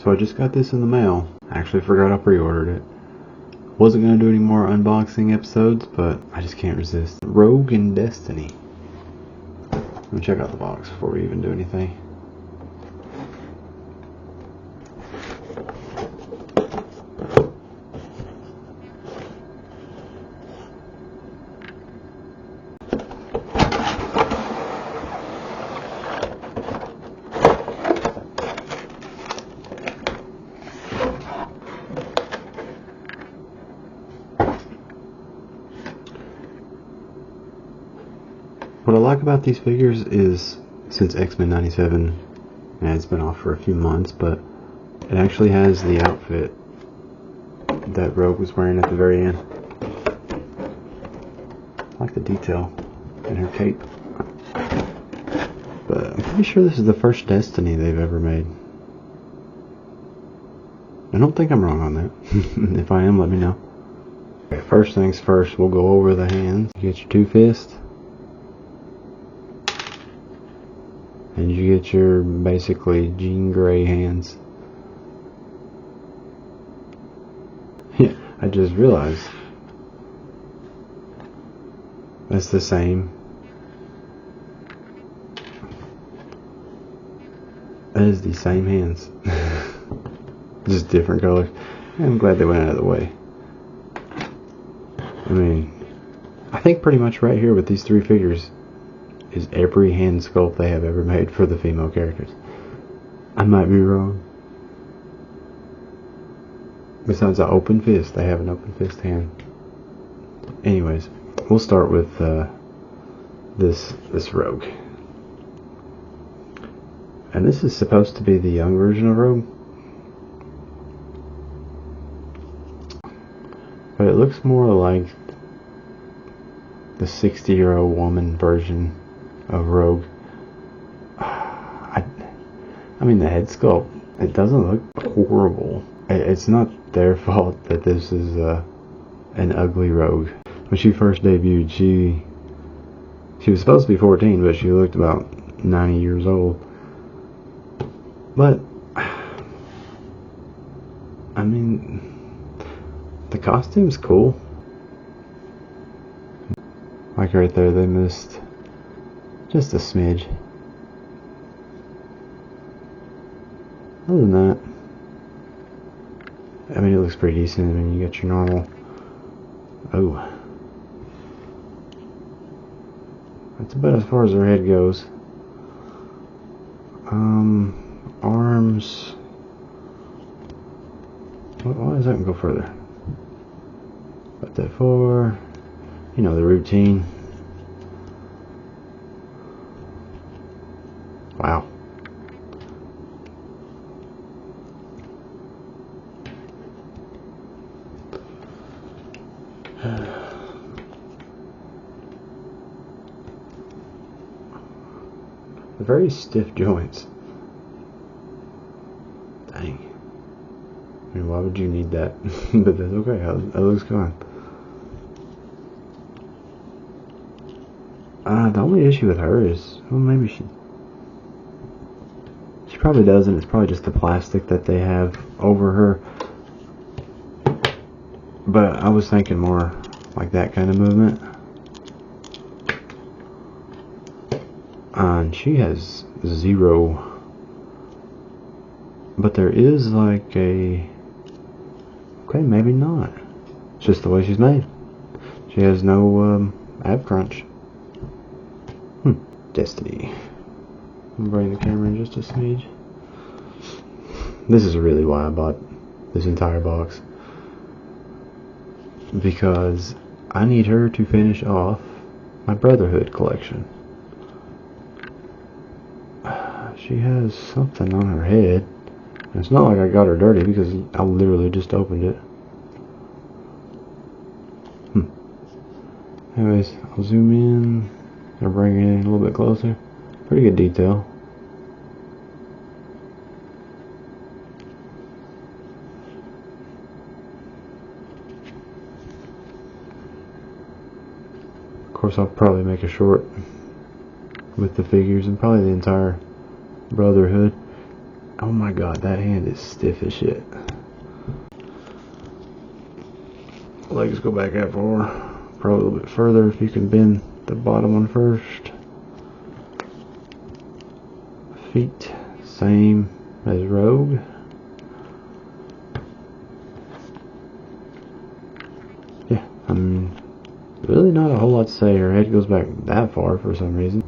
So I just got this in the mail. I actually forgot I pre-ordered it. Wasn't going to do any more unboxing episodes, but I just can't resist. Rogue and Destiny. Let me check out the box before we even do anything. What I like about these figures is, since X-Men 97, and it's been off for a few months, but it actually has the outfit that Rogue was wearing at the very end. I like the detail in her cape. But I'm pretty sure this is the first Destiny they've ever made. I don't think I'm wrong on that. If I am, let me know. Okay, first things first, we'll go over the hands. You get your two fists. And you get your basically Jean Grey hands. Yeah, I just realized that's the same. That is the same hands. Just different colors. I'm glad they went out of the way. I mean, I think pretty much right here with these three figures is every hand sculpt they have ever made for the female characters. I might be wrong. Besides the open fist, they have an open fist hand. Anyways, we'll start with this Rogue. And this is supposed to be the young version of Rogue. But it looks more like the 60-year-old woman version of Rogue. I mean, the head sculpt, it doesn't look horrible. It's not their fault that this is an ugly Rogue. When she first debuted, she was supposed to be 14, but she looked about 90 years old. But I mean, the costume's cool. Like right there, they missed just a smidge. Other than that, I mean, it looks pretty decent. I mean, you got your normal. Oh, that's about as far as her head goes. Arms. Why does that one go further? About that far. You know, the routine. Wow. Very stiff joints. Dang. I mean, why would you need that? But that's okay. That looks good. The only issue with her is, well, maybe she probably doesn't. It's probably just the plastic that they have over her. But I was thinking more like that kind of movement. And she has 0. But there is like a... Okay, maybe not. It's just the way she's made. She has no ab crunch. Destiny. I'm bring the camera in just a smidge. This is really why I bought this entire box. Because I need her to finish off my Brotherhood collection. She has something on her head. And it's not like I got her dirty because I literally just opened it. Anyways, I'll zoom in or bring it in a little bit closer. Pretty good detail. Of course, I'll probably make a short with the figures and probably the entire Brotherhood. I Oh my god, that hand is stiff as shit. Legs go back that far. Probably a little bit further if you can bend the bottom one first. Feet, same as Rogue. Yeah, really not a whole lot to say. Her head goes back that far for some reason.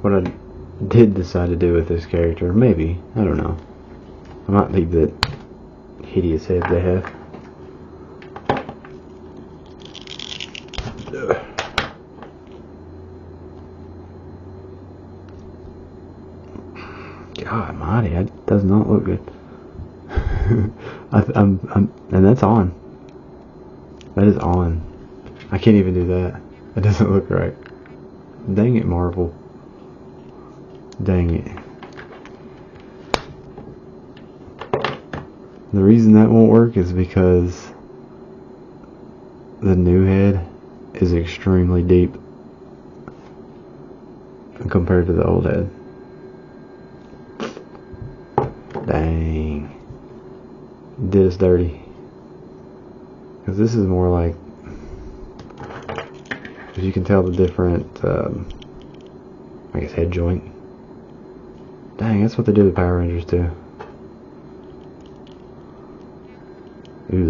What I did decide to do with this character, maybe, I don't know. I might leave that hideous head they have. God almighty, that does not look good. And that's on. That is on. I can't even do that. That doesn't look right. Dang it, Marvel. Dang it. The reason that won't work is because the new head is extremely deep compared to the old head. Dang. Did us dirty. Because this is more like, if you can tell the different, I guess, head joint. Dang, that's what they do with Power Rangers too. Ooh,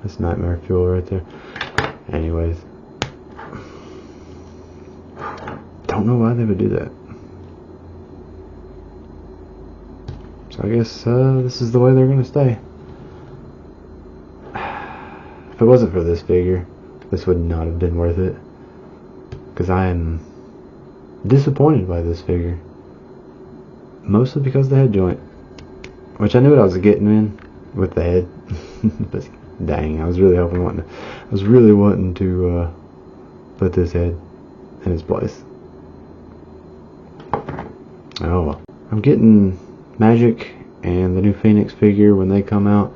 that's nightmare fuel right there. Anyways. Don't know why they would do that. So I guess this is the way they're going to stay. If it wasn't for this figure, this would not have been worth it. Because I am disappointed by this figure. Mostly because of the head joint. Which I knew what I was getting in with the head. But dang, I was really wanting to put this head in its place. Oh well. I'm getting Magic and the new Phoenix figure when they come out.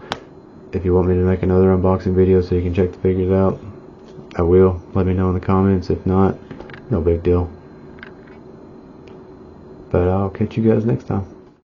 If you want me to make another unboxing video so you can check the figures out, I will. Let me know in the comments. If not, no big deal. But I'll catch you guys next time.